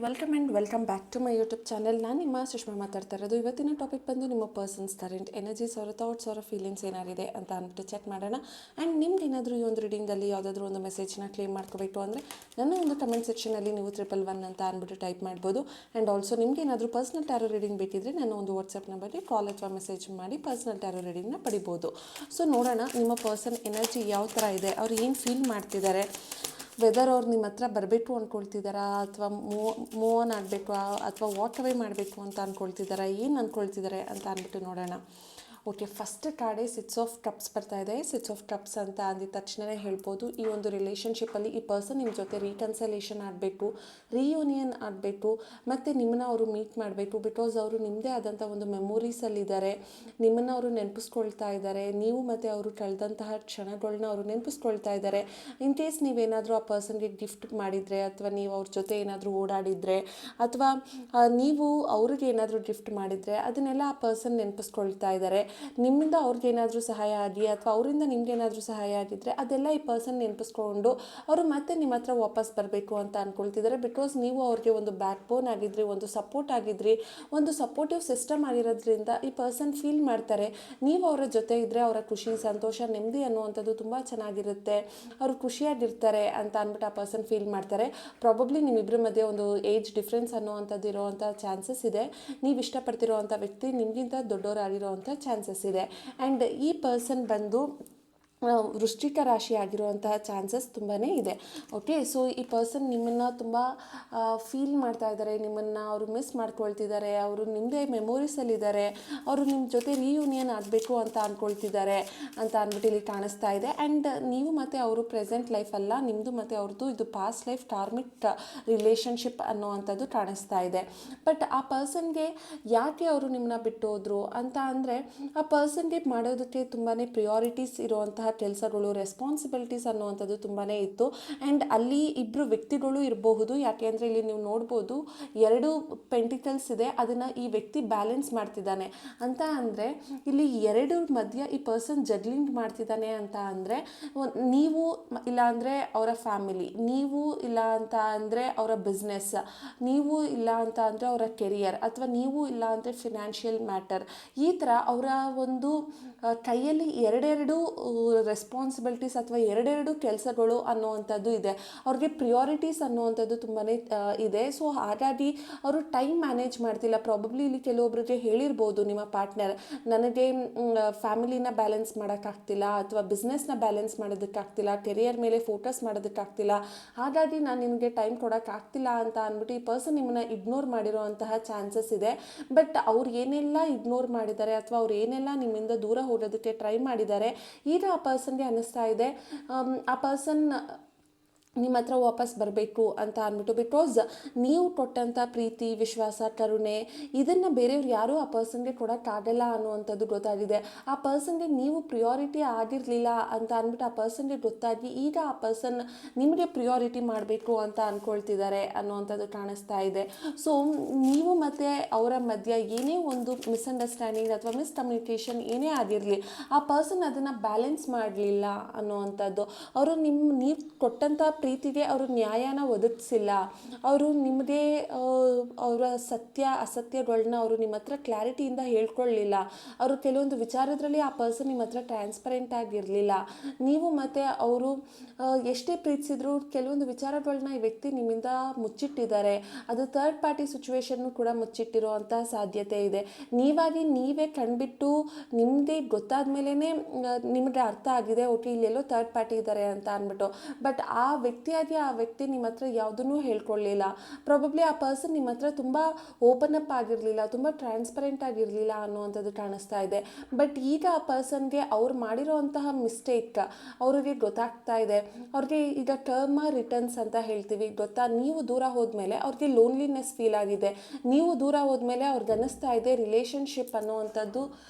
Welcome back to my YouTube channel. ನಾನು ನಿಮ್ಮ ಸುಷ್ಮಾ ಮಾತಾಡ್ತಾ ಇರೋದು. ಇವತ್ತಿನ ಟಾಪಿಕ್ ಬಂದು ನಿಮ್ಮ ಪರ್ಸನ್ಸ್ ಕರೆಂಟ್ ಎನರ್ಜೀಸ್ ಅವರ ಥಾಟ್ಸ್ ಅವರ ಫೀಲಿಂಗ್ಸ್ ಏನಾಗಿದೆ ಅಂತ ಅಂದ್ಬಿಟ್ಟು ಚೆಕ್ ಮಾಡೋಣ. ಆ್ಯಂಡ್ ನಿಮ್ಗೆ ಏನಾದರೂ ಈ ಒಂದು ರೀಡಿಂಗಲ್ಲಿ ಯಾವುದಾದ್ರೂ ಒಂದು ಮೆಸೇಜ್ನ ಕ್ಲೇಮ್ ಮಾಡ್ಕೋಬೇಕು ಅಂದರೆ ನನ್ನ ಒಂದು ಕಮೆಂಟ್ ಸೆಕ್ಷನಲ್ಲಿ ನೀವು 111 ಅಂತ ಅಂದ್ಬಿಟ್ಟು ಟೈಪ್ ಮಾಡ್ಬೋದು. ಆ್ಯಂಡ್ ಆಲ್ಸೋ ನಿಮ್ಗೆ ಏನಾದರೂ ಪರ್ಸ್ನಲ್ ಟ್ಯಾರೋ ರೀಡಿಂಗ್ ಬೇಕಿದ್ರೆ ನನ್ನ ಒಂದು ವಾಟ್ಸಪ್ ನಂಬರ್ಗೆ ಕಾಲ್ ಅಥವಾ ಮೆಸೇಜ್ ಮಾಡಿ ಪರ್ಸ್ನಲ್ ಟ್ಯಾರೋ ರೀಡಿಂಗ್ನ ಪಡಿಬೋದು. ಸೊ ನೋಡೋಣ ನಿಮ್ಮ ಪರ್ಸನ್ ಎನರ್ಜಿ ಯಾವ ಥರ ಇದೆ, ಅವ್ರು ಏನು ಫೀಲ್ ಮಾಡ್ತಿದ್ದಾರೆ, ವೆದರ್ ಅವ್ರು ನಿಮ್ಮ ಹತ್ರ ಬರಬೇಕು ಅಂದ್ಕೊಳ್ತಿದ್ದಾರಾ ಅಥವಾ ಮೂವ್ ಆನ್ ಆಗಬೇಕು ಅಥವಾ ವಾಕ್ ಅವೇ ಮಾಡಬೇಕು ಅಂತ ಅಂದ್ಕೊಳ್ತಿದ್ದಾರಾ, ಏನು ಅಂದ್ಕೊಳ್ತಿದ್ದಾರೆ ಅಂತ ಅಂದ್ಬಿಟ್ಟು ನೋಡೋಣ. ಓಕೆ, ಫಸ್ಟ್ ಕಾರ್ಡೇ 6 ಆಫ್ ಕಪ್ಸ್ ಬರ್ತಾ ಇದೆ. 6 ಆಫ್ ಕಪ್ಸ್ ಅಂತ ಅಂದಿದ ತಕ್ಷಣವೇ ಹೇಳ್ಬೋದು ಈ ಒಂದು ರಿಲೇಷನ್ಶಿಪ್ಪಲ್ಲಿ ಈ ಪರ್ಸನ್ ನಿಮ್ಮ ಜೊತೆ ರೀಕನ್ಸಲೇಷನ್ ಆಗಬೇಕು, ರೀಯೂನಿಯನ್ ಆಗಬೇಕು, ಮತ್ತು ನಿಮ್ಮನ್ನ ಅವರು ಮೀಟ್ ಮಾಡಬೇಕು. ಬಿಕಾಸ್ ಅವರು ನಿಮ್ಮದೇ ಆದಂಥ ಒಂದು ಮೆಮೊರೀಸಲ್ಲಿದ್ದಾರೆ, ನಿಮ್ಮನ್ನು ಅವರು ನೆನಪಿಸ್ಕೊಳ್ತಾ ಇದ್ದಾರೆ. ನೀವು ಮತ್ತು ಅವರು ಕಳೆದಂತಹ ಕ್ಷಣಗಳನ್ನ ಅವರು ನೆನಪಿಸ್ಕೊಳ್ತಾ ಇದ್ದಾರೆ. ಇನ್ ಕೇಸ್ ನೀವೇನಾದರೂ ಆ ಪರ್ಸನ್ಗೆ ಗಿಫ್ಟ್ ಮಾಡಿದರೆ ಅಥವಾ ನೀವು ಅವ್ರ ಜೊತೆ ಏನಾದರೂ ಓಡಾಡಿದರೆ ಅಥವಾ ನೀವು ಅವ್ರಿಗೆ ಏನಾದರೂ ಗಿಫ್ಟ್ ಮಾಡಿದರೆ ಅದನ್ನೆಲ್ಲ ಆ ಪರ್ಸನ್ ನೆನಪಿಸ್ಕೊಳ್ತಾ ಇದ್ದಾರೆ. ನಿಮ್ಮಿಂದ ಅವ್ರಿಗೇನಾದರೂ ಸಹಾಯ ಆಗಿ ಅಥವಾ ಅವರಿಂದ ನಿಮ್ಗೇನಾದರೂ ಸಹಾಯ ಆಗಿದ್ದರೆ ಅದೆಲ್ಲ ಈ ಪರ್ಸನ್ ನೆನಪಿಸ್ಕೊಂಡು ಅವರು ಮತ್ತೆ ನಿಮ್ಮ ಹತ್ರ ವಾಪಸ್ ಬರಬೇಕು ಅಂತ ಅಂದ್ಕೊಳ್ತಿದ್ದಾರೆ. ಬಿಕಾಸ್ ನೀವು ಅವ್ರಿಗೆ ಒಂದು ಬ್ಯಾಕ್ ಬೋನ್ ಆಗಿದ್ರಿ, ಒಂದು ಸಪೋರ್ಟ್ ಆಗಿದ್ರಿ, ಒಂದು ಸಪೋರ್ಟಿವ್ ಸಿಸ್ಟಮ್ ಆಗಿರೋದ್ರಿಂದ ಈ ಪರ್ಸನ್ ಫೀಲ್ ಮಾಡ್ತಾರೆ ನೀವು ಅವರ ಜೊತೆ ಇದ್ದರೆ ಅವರ ಖುಷಿ, ಸಂತೋಷ, ನೆಮ್ಮದಿ ಅನ್ನುವಂಥದ್ದು ತುಂಬ ಚೆನ್ನಾಗಿರುತ್ತೆ, ಅವರು ಖುಷಿಯಾಗಿರ್ತಾರೆ ಅಂತ ಅಂದ್ಬಿಟ್ಟು ಆ ಪರ್ಸನ್ ಫೀಲ್ ಮಾಡ್ತಾರೆ. ಪ್ರಾಬಬ್ಲಿ ನಿಮ್ಮಿಬ್ಬರ ಮಧ್ಯೆ ಒಂದು ಏಜ್ ಡಿಫ್ರೆನ್ಸ್ ಅನ್ನುವಂಥದ್ದು ಇರೋವಂಥ ಚಾನ್ಸಸ್ ಇದೆ. ನೀವು ಇಷ್ಟಪಡ್ತಿರೋವಂಥ ವ್ಯಕ್ತಿ ನಿಮಗಿಂತ ದೊಡ್ಡವರಾಗಿರೋವಂಥ ಚಾನ್ಸಸ್ ಇದೆ. ಆ್ಯಂಡ್ ಈ ಪರ್ಸನ್ ಬಂದು ವೃಶ್ಚಿಕ ರಾಶಿ ಆಗಿರುವಂತಹ ಚಾನ್ಸಸ್ ತುಂಬಾ ಇದೆ. ಓಕೆ, ಸೊ ಈ ಪರ್ಸನ್ ನಿಮ್ಮನ್ನು ತುಂಬ ಫೀಲ್ ಮಾಡ್ತಾ ಇದ್ದಾರೆ, ನಿಮ್ಮನ್ನು ಅವರು ಮಿಸ್ ಮಾಡ್ಕೊಳ್ತಿದ್ದಾರೆ, ಅವರು ನಿಮ್ಮದೇ ಮೆಮೊರೀಸಲ್ಲಿದ್ದಾರೆ, ಅವರು ನಿಮ್ಮ ಜೊತೆ ರೀಯೂನಿಯನ್ ಆಗಬೇಕು ಅಂತ ಅಂದ್ಕೊಳ್ತಿದ್ದಾರೆ ಅಂತ ಅಂದ್ಬಿಟ್ಟು ಇಲ್ಲಿ ಕಾಣಿಸ್ತಾ ಇದೆ. ಆ್ಯಂಡ್ ನೀವು ಮತ್ತು ಅವರು ಪ್ರೆಸೆಂಟ್ ಲೈಫ್ ಅಲ್ಲ, ನಿಮ್ಮದು ಮತ್ತು ಅವ್ರದ್ದು ಇದು ಪಾಸ್ಟ್ ಲೈಫ್ ಕಾರ್ಮಿಕ್ ರಿಲೇಷನ್ಶಿಪ್ ಅನ್ನೋವಂಥದ್ದು ಕಾಣಿಸ್ತಾ ಇದೆ. ಬಟ್ ಆ ಪರ್ಸನ್ಗೆ ಯಾಕೆ ಅವರು ನಿಮ್ಮನ್ನ ಬಿಟ್ಟು ಹೋದರು ಅಂತ ಅಂದರೆ ಆ ಪರ್ಸನ್ಗೆ ಮಾಡೋದಕ್ಕೆ ತುಂಬಾ ಪ್ರಿಯಾರಿಟೀಸ್ ಇರುವಂತಹ ಕೆಲಸಗಳು, ರೆಸ್ಪಾನ್ಸಿಬಿಲಿಟೀಸ್ ಅನ್ನುವಂಥದ್ದು ತುಂಬಾ ಇತ್ತು. ಆ್ಯಂಡ್ ಅಲ್ಲಿ ಇಬ್ಬರು ವ್ಯಕ್ತಿಗಳು ಇರಬಹುದು. ಯಾಕೆ ಅಂದರೆ ಇಲ್ಲಿ ನೀವು ನೋಡ್ಬೋದು 2 ಪೆಂಟಿಕಲ್ಸ್ ಇದೆ, ಅದನ್ನು ಈ ವ್ಯಕ್ತಿ ಬ್ಯಾಲೆನ್ಸ್ ಮಾಡ್ತಿದ್ದಾನೆ ಅಂತ ಅಂದರೆ ಇಲ್ಲಿ 2 ಮಧ್ಯ ಈ ಪರ್ಸನ್ ಜಗ್ಲಿಂಗ್ ಮಾಡ್ತಿದ್ದಾನೆ ಅಂತ ಅಂದರೆ ನೀವು ಇಲ್ಲ ಅಂದರೆ ಅವರ ಫ್ಯಾಮಿಲಿ, ನೀವು ಇಲ್ಲ ಅಂತ ಅಂದರೆ ಅವರ ಬಿಸ್ನೆಸ್, ನೀವು ಇಲ್ಲ ಅಂತ ಅಂದರೆ ಅವರ ಕೆರಿಯರ್, ಅಥವಾ ನೀವು ಇಲ್ಲ ಅಂದರೆ ಫಿನಾನ್ಷಿಯಲ್ ಮ್ಯಾಟರ್. ಈ ಥರ ಅವರ ಒಂದು ಕೈಯಲ್ಲಿ 2 ರೆಸ್ಪಾನ್ಸಿಬಿಲಿಟೀಸ್ ಅಥವಾ 2 ಕೆಲಸಗಳು ಅನ್ನುವಂಥದ್ದು ಇದೆ. ಅವ್ರಿಗೆ ಪ್ರಿಯಾರಿಟೀಸ್ ಅನ್ನುವಂಥದ್ದು ತುಂಬಾ ಇದೆ. ಸೊ ಹಾಗಾಗಿ ಅವರು ಟೈಮ್ ಮ್ಯಾನೇಜ್ ಮಾಡ್ತಿಲ್ಲ. ಪ್ರಾಬಬ್ಲಿ ಇಲ್ಲಿ ಕೆಲವೊಬ್ಬರಿಗೆ ಹೇಳಿರ್ಬೋದು ನಿಮ್ಮ ಪಾರ್ಟ್ನರ್, ನನಗೆ ಫ್ಯಾಮಿಲಿನ ಬ್ಯಾಲೆನ್ಸ್ ಮಾಡೋಕ್ಕಾಗ್ತಿಲ್ಲ ಅಥವಾ ಬಿಸ್ನೆಸ್ನ ಬ್ಯಾಲೆನ್ಸ್ ಮಾಡೋದಕ್ಕಾಗ್ತಿಲ್ಲ, ಕೆರಿಯರ್ ಮೇಲೆ ಫೋಕಸ್ ಮಾಡೋದಕ್ಕಾಗ್ತಿಲ್ಲ, ಹಾಗಾಗಿ ನಾನು ನಿಮಗೆ ಟೈಮ್ ಕೊಡೋಕ್ಕಾಗ್ತಿಲ್ಲ ಅಂತ ಅಂದ್ಬಿಟ್ಟು ಈ ಪರ್ಸನ್ ನಿಮ್ಮನ್ನು ಇಗ್ನೋರ್ ಮಾಡಿರೋವಂತಹ ಚಾನ್ಸಸ್ ಇದೆ. ಬಟ್ ಅವ್ರು ಏನೆಲ್ಲ ಇಗ್ನೋರ್ ಮಾಡಿದ್ದಾರೆ ಅಥವಾ ಅವ್ರು ಏನೆಲ್ಲ ನಿಮ್ಮಿಂದ ದೂರ ಹೋಗೋದಕ್ಕೆ ಟ್ರೈ ಮಾಡಿದ್ದಾರೆ, ಈಗ ಆ ಪರ್ಸನ್ಗೆ ಅನ್ನಿಸ್ತಾ ಇದೆ ಆ ಪರ್ಸನ್ ನಿಮ್ಮ ಹತ್ರ ವಾಪಸ್ ಬರಬೇಕು ಅಂತ ಅಂದ್ಬಿಟ್ಟು. ಬಿಕಾಸ್ ನೀವು ಕೊಟ್ಟಂಥ ಪ್ರೀತಿ, ವಿಶ್ವಾಸ, ಕರುಣೆ ಇದನ್ನು ಬೇರೆಯವ್ರು ಯಾರೂ ಆ ಪರ್ಸನ್ಗೆ ಕೊಡೋಕ್ಕಾಗಲ್ಲ ಅನ್ನುವಂಥದ್ದು ಗೊತ್ತಾಗಿದೆ. ಆ ಪರ್ಸನ್ಗೆ ನೀವು ಪ್ರಿಯಾರಿಟಿ ಆಗಿರಲಿಲ್ಲ ಅಂತ ಅಂದ್ಬಿಟ್ಟು ಆ ಪರ್ಸನ್ಗೆ ಗೊತ್ತಾಗಿ ಈಗ ಆ ಪರ್ಸನ್ ನಿಮಗೆ ಪ್ರಿಯಾರಿಟಿ ಮಾಡಬೇಕು ಅಂತ ಅಂದ್ಕೊಳ್ತಿದ್ದಾರೆ ಅನ್ನುವಂಥದ್ದು ಕಾಣಿಸ್ತಾ ಇದೆ. ಸೊ ನೀವು ಮತ್ತು ಅವರ ಮಧ್ಯೆ ಏನೇ ಒಂದು ಮಿಸ್ಅಂಡರ್ಸ್ಟ್ಯಾಂಡಿಂಗ್ ಅಥವಾ ಮಿಸ್ಕಮ್ಯುನಿಕೇಷನ್ ಏನೇ ಆಗಿರಲಿ, ಆ ಪರ್ಸನ್ ಅದನ್ನು ಬ್ಯಾಲೆನ್ಸ್ ಮಾಡಲಿಲ್ಲ ಅನ್ನುವಂಥದ್ದು. ಅವರು ನೀವು ಕೊಟ್ಟಂಥ ಪ್ರೀತಿಗೆ ಅವರು ನ್ಯಾಯನ ಒದಗಿಸಿಲ್ಲ, ಅವರು ನಿಮಗೆ ಅವರ ಸತ್ಯ ಅಸತ್ಯಗಳನ್ನ ಅವರು ನಿಮ್ಮ ಹತ್ರ ಕ್ಲಾರಿಟಿಯಿಂದ ಹೇಳ್ಕೊಳ್ಳಲಿಲ್ಲ, ಅವರು ಕೆಲವೊಂದು ವಿಚಾರದಲ್ಲಿ ಆ ಪರ್ಸನ್ ನಿಮ್ಮ ಹತ್ರ ಟ್ರಾನ್ಸ್ಪರೆಂಟ್ ಆಗಿರಲಿಲ್ಲ. ನೀವು ಮತ್ತು ಅವರು ಎಷ್ಟೇ ಪ್ರೀತಿಸಿದ್ರು ಕೆಲವೊಂದು ವಿಚಾರಗಳನ್ನ ಈ ವ್ಯಕ್ತಿ ನಿಮ್ಮಿಂದ ಮುಚ್ಚಿಟ್ಟಿದ್ದಾರೆ. ಅದು ಥರ್ಡ್ ಪಾರ್ಟಿ ಸಿಚುವೇಶನ್ನು ಕೂಡ ಮುಚ್ಚಿಟ್ಟಿರುವಂಥ ಸಾಧ್ಯತೆ ಇದೆ. ನೀವೇ ಕಂಡುಬಿಟ್ಟು ನಿಮಗೆ ಗೊತ್ತಾದ ಮೇಲೇ ನಿಮಗೆ ಅರ್ಥ ಆಗಿದೆ ಓಕೆ ಇಲ್ಲೆಲ್ಲೋ ಥರ್ಡ್ ಪಾರ್ಟಿ ಇದ್ದಾರೆ ಅಂತ ಅಂದ್ಬಿಟ್ಟು. ಬಟ್ ಆ ವ್ಯಕ್ತಿ ನಿಮ್ಮ ಹತ್ರ ಯಾವುದನ್ನೂ ಹೇಳ್ಕೊಳ್ಳಲಿಲ್ಲ. ಪ್ರಾಬಬ್ಲಿ ಆ ಪರ್ಸನ್ ನಿಮ್ಮ ಹತ್ರ ತುಂಬ ಓಪನ್ ಅಪ್ ಆಗಿರಲಿಲ್ಲ, ತುಂಬ ಟ್ರಾನ್ಸ್ಪರೆಂಟ್ ಆಗಿರಲಿಲ್ಲ ಅನ್ನುವಂಥದ್ದು ಕಾಣಿಸ್ತಾ ಇದೆ. ಬಟ್ ಈಗ ಆ ಪರ್ಸನ್ಗೆ ಅವ್ರು ಮಾಡಿರೋವಂತಹ ಮಿಸ್ಟೇಕ್ ಅವ್ರಿಗೆ ಗೊತ್ತಾಗ್ತಾ ಇದೆ. ಅವ್ರಿಗೆ ಈಗ ಟರ್ಮ್ ರಿಟರ್ನ್ಸ್ ಅಂತ ಹೇಳ್ತೀವಿ ಗೊತ್ತಾ. ನೀವು ದೂರ ಹೋದ್ಮೇಲೆ ಅವ್ರಿಗೆ ಲೋನ್ಲಿನೆಸ್ ಫೀಲ್ ಆಗಿದೆ, ನೀವು ದೂರ ಹೋದ್ಮೇಲೆ ಅವ್ರಿಗೆ ಅನ್ನಿಸ್ತಾ ಇದೆ ರಿಲೇಷನ್ಶಿಪ್ ಅನ್ನುವಂಥದ್ದು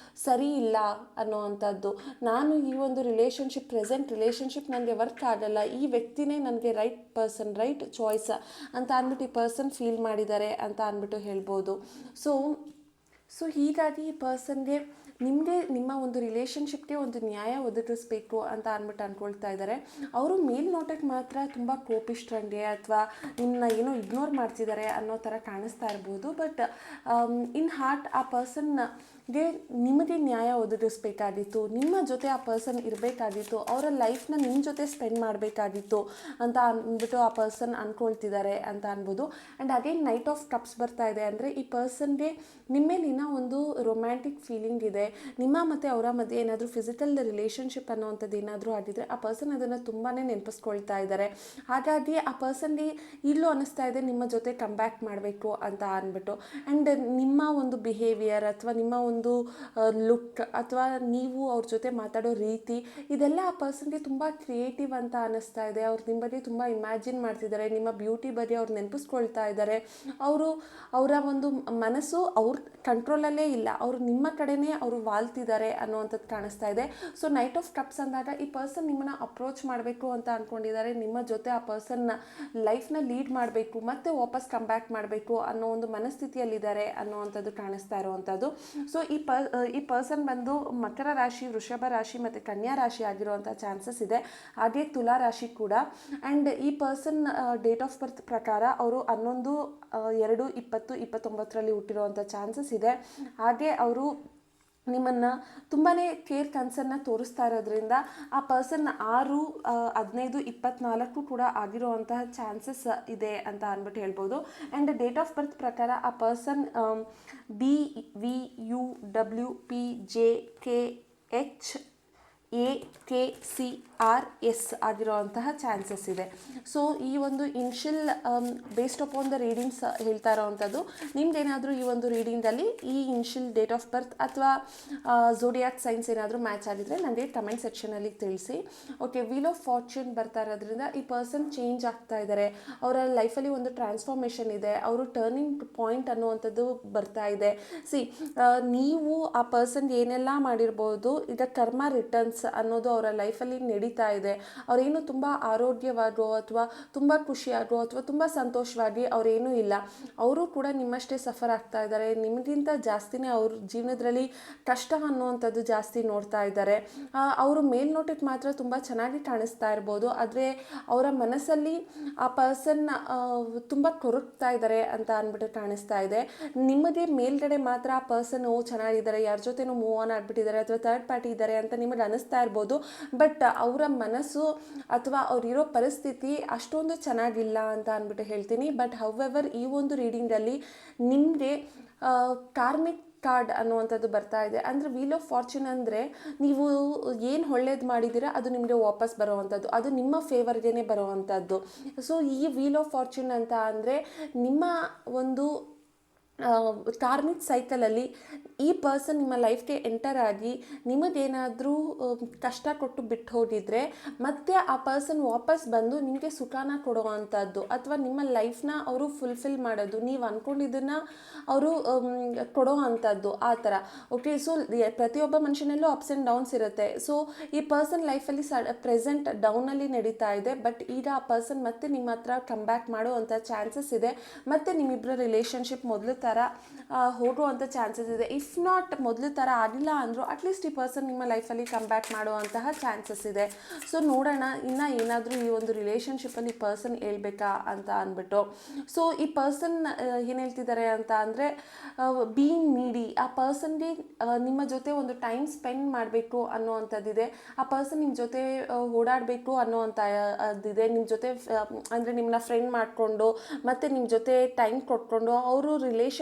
ಸರಿ ಇಲ್ಲ ಅನ್ನೋವಂಥದ್ದು. ನಾನು ಈ ಒಂದು ಪ್ರೆಸೆಂಟ್ ರಿಲೇಷನ್ಶಿಪ್ ನನಗೆ ವರ್ಕ್ ಆಗಲ್ಲ, ಈ ವ್ಯಕ್ತಿನೇ ನನಗೆ ರೈಟ್ ಪರ್ಸನ್, ರೈಟ್ ಚಾಯ್ಸ್ ಅಂತ ಅಂದ್ಬಿಟ್ಟು ಈ ಪರ್ಸನ್ ಫೀಲ್ ಮಾಡಿದ್ದಾರೆ ಅಂತ ಅಂದ್ಬಿಟ್ಟು ಹೇಳ್ಬೋದು. ಸೊ ಹೀಗಾಗಿ ಈ ಪರ್ಸನ್ಗೆ ನಿಮಗೆ ನಿಮ್ಮ ಒಂದು ರಿಲೇಷನ್ಶಿಪ್ಗೆ ಒಂದು ನ್ಯಾಯ ಒದಗಿಸ್ಬೇಕು ಅಂತ ಅಂದ್ಕೊಳ್ತಾ ಇದ್ದಾರೆ. ಅವರು ಮೇಲ್ನೋಟಕ್ಕೆ ಮಾತ್ರ ತುಂಬ ಕೋಪಿಷ್ಠರಂಗೆ ಅಥವಾ ನಿಮ್ಮನ್ನ ಏನೋ ಇಗ್ನೋರ್ ಮಾಡ್ತಿದ್ದಾರೆ ಅನ್ನೋ ಥರ ಕಾಣಿಸ್ತಾ ಇರ್ಬೋದು. ಬಟ್ ಇನ್ ಹಾರ್ಟ್ ಆ ಪರ್ಸನ್ಗೆ ನಿಮಗೆ ನ್ಯಾಯ ಒದಗಿಸ್ಬೇಕಾಗಿತ್ತು, ನಿಮ್ಮ ಜೊತೆ ಆ ಪರ್ಸನ್ ಇರಬೇಕಾಗಿತ್ತು, ಅವರ ಲೈಫ್ನ ನಿಮ್ಮ ಜೊತೆ ಸ್ಪೆಂಡ್ ಮಾಡಬೇಕಾಗಿತ್ತು ಅಂತ ಅಂದ್ಬಿಟ್ಟು ಆ ಪರ್ಸನ್ ಅಂದ್ಕೊಳ್ತಿದ್ದಾರೆ ಅಂತ ಅನ್ಬೋದು. And again knight of cups ಬರ್ತಾ ಇದೆ ಅಂದರೆ ಈ ಪರ್ಸನ್ಗೆ ನಿಮ್ಮ ಮೇಲಿನ ಒಂದು ರೊಮ್ಯಾಂಟಿಕ್ ಫೀಲಿಂಗ್ ಇದೆ. ನಿಮ್ಮ ಮತ್ತು ಅವರ ಮಧ್ಯೆ ಏನಾದರೂ ಫಿಸಿಕಲ್ ರಿಲೇಷನ್ಶಿಪ್ ಅನ್ನೋವಂಥದ್ದು ಏನಾದರೂ ಆಗಿದ್ದರೆ ಆ ಪರ್ಸನ್ ಅದನ್ನು ತುಂಬಾ ನೆನಪಿಸ್ಕೊಳ್ತಾ ಇದ್ದಾರೆ. ಹಾಗಾಗಿ ಆ ಪರ್ಸನ್ಗೆ ಇಲ್ಲೂ ಅನ್ನಿಸ್ತಾ ಇದೆ ನಿಮ್ಮ ಜೊತೆ ಕಮ್ ಬ್ಯಾಕ್ ಮಾಡಬೇಕು ಅಂತ ಅಂದ್ಬಿಟ್ಟು. ಆ್ಯಂಡ್ ನಿಮ್ಮ ಒಂದು ಬಿಹೇವಿಯರ್ ಅಥವಾ ನಿಮ್ಮ ಒಂದು ಲುಕ್ ಅಥವಾ ನೀವು ಅವ್ರ ಜೊತೆ ಮಾತಾಡೋ ರೀತಿ ಇದೆಲ್ಲ ಆ ಪರ್ಸನ್ಗೆ ತುಂಬ ಕ್ರಿಯೇಟಿವ್ ಅಂತ ಅನ್ನಿಸ್ತಾ ಇದೆ. ಅವ್ರು ನಿಮ್ಮ ಬಗ್ಗೆ ತುಂಬ ಇಮ್ಯಾಜಿನ್ ಮಾಡ್ತಿದ್ದಾರೆ, ನಿಮ್ಮ ಬ್ಯೂಟಿ ಬಗ್ಗೆ ಅವ್ರು ನೆನಪಿಸ್ಕೊಳ್ತಾ ಇದ್ದಾರೆ. ಅವರ ಒಂದು ಮನಸ್ಸು ಅವ್ರ ಕಂಟ್ರೋಲಲ್ಲೇ ಇಲ್ಲ, ಅವರು ನಿಮ್ಮ ಕಡೆನೇ ಅವರು ವಾಲ್ತಿದ್ದಾರೆ ಅನ್ನೋವಂಥದ್ದು ಕಾಣಿಸ್ತಾ ಇದೆ. ಸೊ ನೈಟ್ ಆಫ್ ಕಪ್ಸ್ ಅಂದಾಗ ಈ ಪರ್ಸನ್ ನಿಮ್ಮನ್ನು ಅಪ್ರೋಚ್ ಮಾಡಬೇಕು ಅಂತ ಅಂದ್ಕೊಂಡಿದ್ದಾರೆ. ನಿಮ್ಮ ಜೊತೆ ಆ ಪರ್ಸನ್ನ ಲೈಫ್ನ ಲೀಡ್ ಮಾಡಬೇಕು ಮತ್ತು ವಾಪಸ್ ಕಮ್ ಬ್ಯಾಕ್ ಮಾಡಬೇಕು ಅನ್ನೋ ಒಂದು ಮನಸ್ಥಿತಿಯಲ್ಲಿದ್ದಾರೆ ಅನ್ನೋವಂಥದ್ದು ಕಾಣಿಸ್ತಾ ಇರುವಂಥದ್ದು. ಸೊ ಈ ಪರ್ಸನ್ ಬಂದು ಮಕರ ರಾಶಿ, ವೃಷಭ ರಾಶಿ ಮತ್ತು ಕನ್ಯಾ ರಾಶಿ ಆಗಿರುವಂಥ ಚಾನ್ಸಸ್ ಇದೆ. ಹಾಗೆ ತುಲಾ ರಾಶಿ ಕೂಡ. ಆ್ಯಂಡ್ ಈ ಪರ್ಸನ್ ಡೇಟ್ ಆಫ್ ಬರ್ತ್ ಪ್ರಕಾರ ಅವರು 11/2/2029 ಹುಟ್ಟಿರುವಂಥ ಚಾನ್ಸಸ್ ಇದೆ. ಹಾಗೆ ಅವರು ನಿಮ್ಮನ್ನು ತುಂಬಾ ಕೇರ್ ಕನ್ಸರ್ನ ತೋರಿಸ್ತಾ ಇರೋದ್ರಿಂದ ಆ ಪರ್ಸನ್ 6/15/24 ಕೂಡ ಆಗಿರುವಂತಹ ಚಾನ್ಸಸ್ ಇದೆ ಅಂತ ಅಂದ್ಬಿಟ್ಟು ಹೇಳ್ಬೋದು. ಆ್ಯಂಡ್ ಡೇಟ್ ಆಫ್ ಬರ್ತ್ ಪ್ರಕಾರ ಆ ಪರ್ಸನ್ BVUWPJKHAKCRS ಆಗಿರೋವಂತಹ ಚಾನ್ಸಸ್ ಇದೆ. ಸೊ ಈ ಒಂದು initial based upon the readings ಹೇಳ್ತಾ ಇರೋವಂಥದ್ದು. ನಿಮ್ದೇನಾದರೂ ಈ ಒಂದು ರೀಡಿಂಗಲ್ಲಿ ಈ ಇನ್ಷಿಯಲ್ ಡೇಟ್ ಆಫ್ ಬರ್ತ್ ಅಥವಾ ಝೋಡಿಯಾಕ್ ಸೈನ್ಸ್ ಏನಾದರೂ ಮ್ಯಾಚ್ ಆಗಿದ್ರೆ ನನಗೆ ಕಮೆಂಟ್ ಸೆಕ್ಷನಲ್ಲಿ ತಿಳಿಸಿ. ಓಕೆ, ವೀಲ್ ಆಫ್ ಫಾರ್ಚೂನ್ ಬರ್ತಾ ಇರೋದ್ರಿಂದ ಈ ಪರ್ಸನ್ ಚೇಂಜ್ ಆಗ್ತಾ ಇದ್ದಾರೆ. ಅವರ ಲೈಫಲ್ಲಿ ಒಂದು ಟ್ರಾನ್ಸ್ಫಾರ್ಮೇಷನ್ ಇದೆ, ಅವರು ಟರ್ನಿಂಗ್ ಪಾಯಿಂಟ್ ಅನ್ನುವಂಥದ್ದು ಬರ್ತಾ ಇದೆ. ನೀವು ಆ ಪರ್ಸನ್ಗೆ ಏನೆಲ್ಲ ಮಾಡಿರ್ಬೋದು, ಈಗ ಕರ್ಮ ರಿಟರ್ನ್ಸ್ ಅನ್ನೋದು ಅವರ ಲೈಫಲ್ಲಿ ನಡೀತಾ ಇದೆ. ಅವರೇನು ತುಂಬ ಆರೋಗ್ಯವಾಗೋ ಅಥವಾ ತುಂಬ ಖುಷಿಯಾಗೋ ಅಥವಾ ತುಂಬ ಸಂತೋಷವಾಗಿ ಅವರೇನೂ ಇಲ್ಲ. ಅವರು ಕೂಡ ನಿಮ್ಮಷ್ಟೇ ಸಫರ್ ಆಗ್ತಾ ಇದ್ದಾರೆ. ನಿಮಗಿಂತ ಜಾಸ್ತಿನೇ ಅವ್ರ ಜೀವನದಲ್ಲಿ ಕಷ್ಟ ಅನ್ನುವಂಥದ್ದು ಜಾಸ್ತಿ ನೋಡ್ತಾ ಇದ್ದಾರೆ. ಅವರು ಮೇಲ್ನೋಟಕ್ಕೆ ಮಾತ್ರ ತುಂಬ ಚೆನ್ನಾಗಿ ಕಾಣಿಸ್ತಾ ಇರ್ಬೋದು, ಆದರೆ ಅವರ ಮನಸ್ಸಲ್ಲಿ ಆ ಪರ್ಸನ್ ತುಂಬ ಕೊರಗ್ತಾ ಇದ್ದಾರೆ ಅಂತ ಅಂದ್ಬಿಟ್ಟು ಕಾಣಿಸ್ತಾ ಇದೆ. ನಿಮಗೆ ಮೇಲ್ಗಡೆ ಮಾತ್ರ ಆ ಪರ್ಸನ್ ಚೆನ್ನಾಗಿದ್ದಾರೆ, ಯಾರ ಜೊತೆನೂ ಮೂವ್ ಆನ್ ಆಗಿಬಿಟ್ಟಿದ್ದಾರೆ ಅಥವಾ ಥರ್ಡ್ ಪಾರ್ಟಿ ಇದ್ದಾರೆ ಅಂತ ನಿಮಗೆ ಅನಿಸ್ತಾ ಇರ್ಬೋದು. ಬಟ್ ಅವರ ಮನಸ್ಸು ಅಥವಾ ಅವರಿರೋ ಪರಿಸ್ಥಿತಿ ಅಷ್ಟೊಂದು ಚೆನ್ನಾಗಿಲ್ಲ ಅಂತ ಅಂದ್ಬಿಟ್ಟು ಹೇಳ್ತೀನಿ. ಬಟ್ ಹೌವೆವರ್ ಈ ಒಂದು ರೀಡಿಂಗಲ್ಲಿ ನಿಮಗೆ ಕಾರ್ಮಿಕ್ ಕಾರ್ಡ್ ಅನ್ನುವಂಥದ್ದು ಬರ್ತಾ ಇದೆ. ಅಂದರೆ ವೀಲ್ ಆಫ್ ಫಾರ್ಚೂನ್ ಅಂದರೆ ನೀವು ಏನು ಒಳ್ಳೇದು ಮಾಡಿದ್ದೀರಾ ಅದು ನಿಮಗೆ ವಾಪಸ್ ಬರೋವಂಥದ್ದು, ಅದು ನಿಮ್ಮ ಫೇವರ್ಗೇ ಬರೋವಂಥದ್ದು. ಸೊ ಈ ವೀಲ್ ಆಫ್ ಫಾರ್ಚೂನ್ ಅಂತ ಅಂದರೆ ನಿಮ್ಮ ಒಂದು ಕಾರ್ಮಿಕ್ ಸೈಕಲಲ್ಲಿ ಈ ಪರ್ಸನ್ ನಿಮ್ಮ ಲೈಫ್ಗೆ ಎಂಟರ್ ಆಗಿ ನಿಮಗೇನಾದರೂ ಕಷ್ಟ ಕೊಟ್ಟು ಬಿಟ್ಟು ಹೋಗಿದ್ರೆ ಮತ್ತೆ ಆ ಪರ್ಸನ್ ವಾಪಸ್ ಬಂದು ನಿಮಗೆ ಸುಖಾನ ಕೊಡುವಂಥದ್ದು ಅಥವಾ ನಿಮ್ಮ ಲೈಫ್ನ ಅವರು ಫುಲ್ಫಿಲ್ ಮಾಡೋದು, ನೀವು ಅಂದ್ಕೊಂಡಿದ್ದನ್ನು ಅವರು ಕೊಡೋ ಅಂಥದ್ದು ಆ ಥರ. ಓಕೆ, ಸೊ ಪ್ರತಿಯೊಬ್ಬ ಮನುಷ್ಯನಲ್ಲೂ ಅಪ್ಸ್ ಆ್ಯಂಡ್ ಡೌನ್ಸ್ ಇರುತ್ತೆ. ಸೊ ಈ ಪರ್ಸನ್ ಲೈಫಲ್ಲಿ ಪ್ರೆಸೆಂಟ್ ಡೌನಲ್ಲಿ ನಡೀತಾ ಇದೆ. ಬಟ್ ಈಗ ಆ ಪರ್ಸನ್ ಮತ್ತೆ ನಿಮ್ಮ ಹತ್ರ ಕಮ್ ಬ್ಯಾಕ್ ಮಾಡುವಂಥ ಚಾನ್ಸಸ್ ಇದೆ. ಮತ್ತು ನಿಮ್ಮಿಬ್ಬರ ರಿಲೇಷನ್ಶಿಪ್ ಮೊದಲು ಥರ ಹೋಗುವಂಥ ಚಾನ್ಸಸ್ ಇದೆ. ಇಫ್ ನಾಟ್ ಮೊದಲು ಥರ ಆಗಿಲ್ಲ ಅಂದರೂ ಅಟ್ಲೀಸ್ಟ್ ಈ ಪರ್ಸನ್ ನಿಮ್ಮ ಲೈಫಲ್ಲಿ ಕಮ್ ಬ್ಯಾಕ್ ಮಾಡುವಂತಹ ಚಾನ್ಸಸ್ ಇದೆ. ಸೊ ನೋಡೋಣ ಇನ್ನು ಏನಾದರೂ ಈ ಒಂದು ರಿಲೇಷನ್ಶಿಪ್ಪಲ್ಲಿ ಈ ಪರ್ಸನ್ ಹೇಳ್ಬೇಕಾ ಅಂತ ಅಂದ್ಬಿಟ್ಟು. ಸೊ ಈ ಪರ್ಸನ್ ಏನು ಹೇಳ್ತಿದ್ದಾರೆ ಅಂತ ಅಂದರೆ ಬೀಯಿಂಗ್ ನೀಡಿ, ಆ ಪರ್ಸನ್ಗೆ ನಿಮ್ಮ ಜೊತೆ ಒಂದು ಟೈಮ್ ಸ್ಪೆಂಡ್ ಮಾಡಬೇಕು ಅನ್ನೋವಂಥದ್ದಿದೆ. ಆ ಪರ್ಸನ್ ನಿಮ್ಮ ಜೊತೆ ಓಡಾಡಬೇಕು ಅನ್ನೋವಂಥದ್ದಿದೆ. ನಿಮ್ಮ ಜೊತೆ ಅಂದರೆ ನಿಮ್ಮನ್ನ ಫ್ರೆಂಡ್ ಮಾಡಿಕೊಂಡು ಮತ್ತು ನಿಮ್ಮ ಜೊತೆ ಟೈಮ್ ಕೊಟ್ಕೊಂಡು ಅವರು ರಿಲೇಷನ್ಶಿಪ್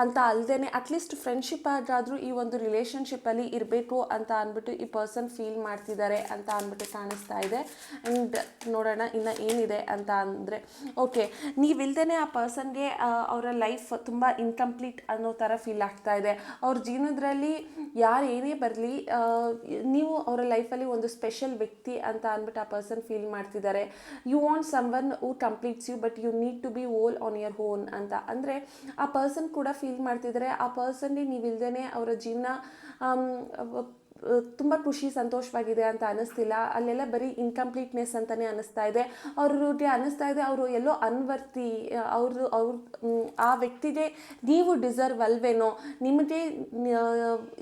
ಅಂತ ಅಲ್ಲದೆ ಅಟ್ಲೀಸ್ಟ್ ಫ್ರೆಂಡ್ಶಿಪ್ ಆಗಾದರೂ ಈ ಒಂದು ರಿಲೇಷನ್ಶಿಪ್ಪಲ್ಲಿ ಇರಬೇಕು ಅಂತ ಅಂದ್ಬಿಟ್ಟು ಈ ಪರ್ಸನ್ ಫೀಲ್ ಮಾಡ್ತಿದ್ದಾರೆ ಅಂತ ಅಂದ್ಬಿಟ್ಟು ಕಾಣಿಸ್ತಾ ಇದೆ. ಆ್ಯಂಡ್ ನೋಡೋಣ ಇನ್ನು ಏನಿದೆ ಅಂತ ಅಂದರೆ, ಓಕೆ, ನೀವಿಲ್ದೇ ಆ ಪರ್ಸನ್ಗೆ ಅವರ ಲೈಫ್ ತುಂಬ ಇನ್ಕಂಪ್ಲೀಟ್ ಅನ್ನೋ ಥರ ಫೀಲ್ ಆಗ್ತಾ ಇದೆ. ಅವ್ರ ಜೀವನದಲ್ಲಿ ಯಾರು ಏನೇ ಬರಲಿ ನೀವು ಅವರ ಲೈಫಲ್ಲಿ ಒಂದು ಸ್ಪೆಷಲ್ ವ್ಯಕ್ತಿ ಅಂತ ಅಂದ್ಬಿಟ್ಟು ಆ ಪರ್ಸನ್ ಫೀಲ್ ಮಾಡ್ತಿದ್ದಾರೆ. You want someone who completes you but you need to be whole on your own ಅಂತ. ಅಂದರೆ ಆ ಪರ್ಸನ್ ಕೂಡ ಫೀಲ್ ಮಾಡ್ತಿದ್ದಾರೆ ಆ ಪರ್ಸನ್ಗೆ ನೀವಿಲ್ದೇ ಅವರ ಜೀವನ ತುಂಬ ಖುಷಿ ಸಂತೋಷವಾಗಿದೆ ಅಂತ ಅನ್ನಿಸ್ತಿಲ್ಲ, ಅಲ್ಲೆಲ್ಲ ಬರೀ ಇನ್ಕಂಪ್ಲೀಟ್ನೆಸ್ ಅಂತಲೇ ಅನ್ನಿಸ್ತಾ ಇದೆ. ಅವ್ರಿಗೆ ಅನ್ನಿಸ್ತಾ ಇದೆ ಅವರು ಎಲ್ಲೋ ಅನ್ವರ್ತಿ, ಅವ್ರು ಆ ವ್ಯಕ್ತಿಗೆ ನೀವು ಡಿಸರ್ವ್ ಅಲ್ವೇನೋ, ನಿಮಗೆ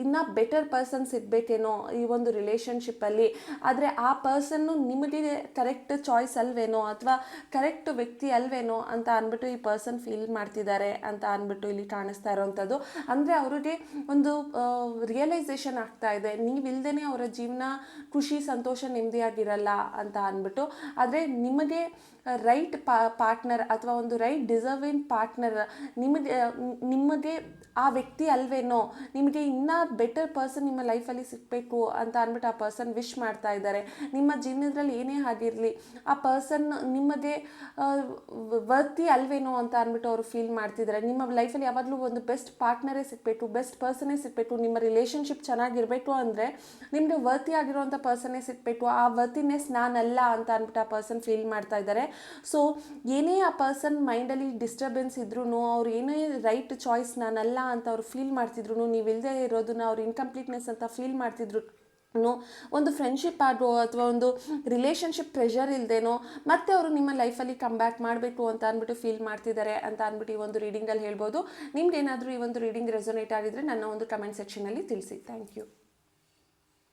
ಇನ್ನೂ ಬೆಟರ್ ಪರ್ಸನ್ ಸಿಗಬೇಕೇನೋ ಈ ಒಂದು ರಿಲೇಷನ್ಶಿಪ್ಪಲ್ಲಿ, ಆದರೆ ಆ ಪರ್ಸನ್ನು ನಿಮಗೆ ಕರೆಕ್ಟ್ ಚಾಯ್ಸ್ ಅಲ್ವೇನೋ ಅಥವಾ ಕರೆಕ್ಟ್ ವ್ಯಕ್ತಿ ಅಲ್ವೇನೋ ಅಂತ ಅಂದ್ಬಿಟ್ಟು ಈ ಪರ್ಸನ್ ಫೀಲ್ ಮಾಡ್ತಿದ್ದಾರೆ ಅಂತ ಅಂದ್ಬಿಟ್ಟು ಇಲ್ಲಿ ಕಾಣಿಸ್ತಾ ಇರೋವಂಥದ್ದು. ಅಂದರೆ ಅವ್ರಿಗೆ ಒಂದು ರಿಯಲೈಸೇಷನ್ ಆಗ್ತಾ ಇದೆ, ನೀವಿಲ್ದೇ ಅವರ ಜೀವನ ಖುಷಿ ಸಂತೋಷ ನೆಮ್ಮದಿಯಾಗಿರಲ್ಲ ಅಂತ ಅಂದ್ಬಿಟ್ಟು. ಆದರೆ ನಿಮಗೆ ರೈಟ್ ಪಾರ್ಟ್ನರ್ ಅಥವಾ ಒಂದು ರೈಟ್ ಡಿಸರ್ವಿಂಗ್ ಪಾರ್ಟ್ನರ್ ನಿಮಗೆ ಆ ವ್ಯಕ್ತಿ ಅಲ್ವೇನೋ, ನಿಮಗೆ ಇನ್ನೂ ಬೆಟರ್ ಪರ್ಸನ್ ನಿಮ್ಮ ಲೈಫಲ್ಲಿ ಸಿಗಬೇಕು ಅಂತ ಅಂದ್ಬಿಟ್ಟು ಆ ಪರ್ಸನ್ ವಿಶ್ ಮಾಡ್ತಾ ಇದ್ದಾರೆ. ನಿಮ್ಮ ಜೀವನದಲ್ಲಿ ಏನೇ ಆಗಿರಲಿ ಆ ಪರ್ಸನ್ ನಿಮಗೆ ವರ್ತಿ ಅಲ್ವೇನೋ ಅಂತ ಅಂದ್ಬಿಟ್ಟು ಅವರು ಫೀಲ್ ಮಾಡ್ತಿದ್ದಾರೆ. ನಿಮ್ಮ ಲೈಫಲ್ಲಿ ಯಾವಾಗಲೂ ಒಂದು ಬೆಸ್ಟ್ ಪಾರ್ಟ್ನರೇ ಸಿಗಬೇಕು, ಬೆಸ್ಟ್ ಪರ್ಸನ್ನೇ ಸಿಗಬೇಕು, ನಿಮ್ಮ ರಿಲೇಷನ್ಶಿಪ್ ಚೆನ್ನಾಗಿರಬೇಕು ಅಂದರೆ ನಿಮಗೆ ವರ್ತಿ ಆಗಿರುವಂಥ ಪರ್ಸನ್ನೇ ಸಿಗಬೇಕು, ಆ ವರ್ತಿನೆಸ್ ನಾನಲ್ಲ ಅಂತ ಅಂದ್ಬಿಟ್ಟು ಆ ಪರ್ಸನ್ ಫೀಲ್ ಮಾಡ್ತಾ ಇದ್ದಾರೆ. ಸೊ ಏನೇ ಆ ಪರ್ಸನ್ ಮೈಂಡಲ್ಲಿ ಡಿಸ್ಟರ್ಬೆನ್ಸ್ ಇದ್ರೂ, ಅವ್ರು ಏನೇ ರೈಟ್ ಚಾಯ್ಸ್ ನಾನಲ್ಲ ಅಂತ ಅವ್ರು ಫೀಲ್ ಮಾಡ್ತಿದ್ರು, ನೀವು ಇಲ್ಲದೆ ಇರೋದನ್ನ ಅವ್ರು ಇನ್ಕಂಪ್ಲೀಟ್ನೆಸ್ ಅಂತ ಫೀಲ್ ಮಾಡ್ತಿದ್ರು, ಒಂದು ಫ್ರೆಂಡ್ಶಿಪ್ ಆಗೋ ಅಥವಾ ಒಂದು ರಿಲೇಷನ್ಶಿಪ್ ಪ್ರೆಷರ್ ಇಲ್ಲದೇನೋ ಮತ್ತೆ ಅವರು ನಿಮ್ಮ ಲೈಫಲ್ಲಿ ಕಮ್ ಬ್ಯಾಕ್ ಮಾಡಬೇಕು ಅಂತ ಅಂದ್ಬಿಟ್ಟು ಫೀಲ್ ಮಾಡ್ತಿದ್ದಾರೆ ಅಂತ ಅಂದ್ಬಿಟ್ಟು ಈ ಒಂದು ರೀಡಿಂಗಲ್ಲಿ ಹೇಳ್ಬೋದು. ನಿಮ್ಗೆ ಏನಾದರೂ ಈ ಒಂದು ರೀಡಿಂಗ್ ರೆಸೊನೇಟ್ ಆಗಿದ್ರೆ ನನ್ನ ಒಂದು ಕಮೆಂಟ್ ಸೆಕ್ಷನಲ್ಲಿ ತಿಳಿಸಿ. Thank you.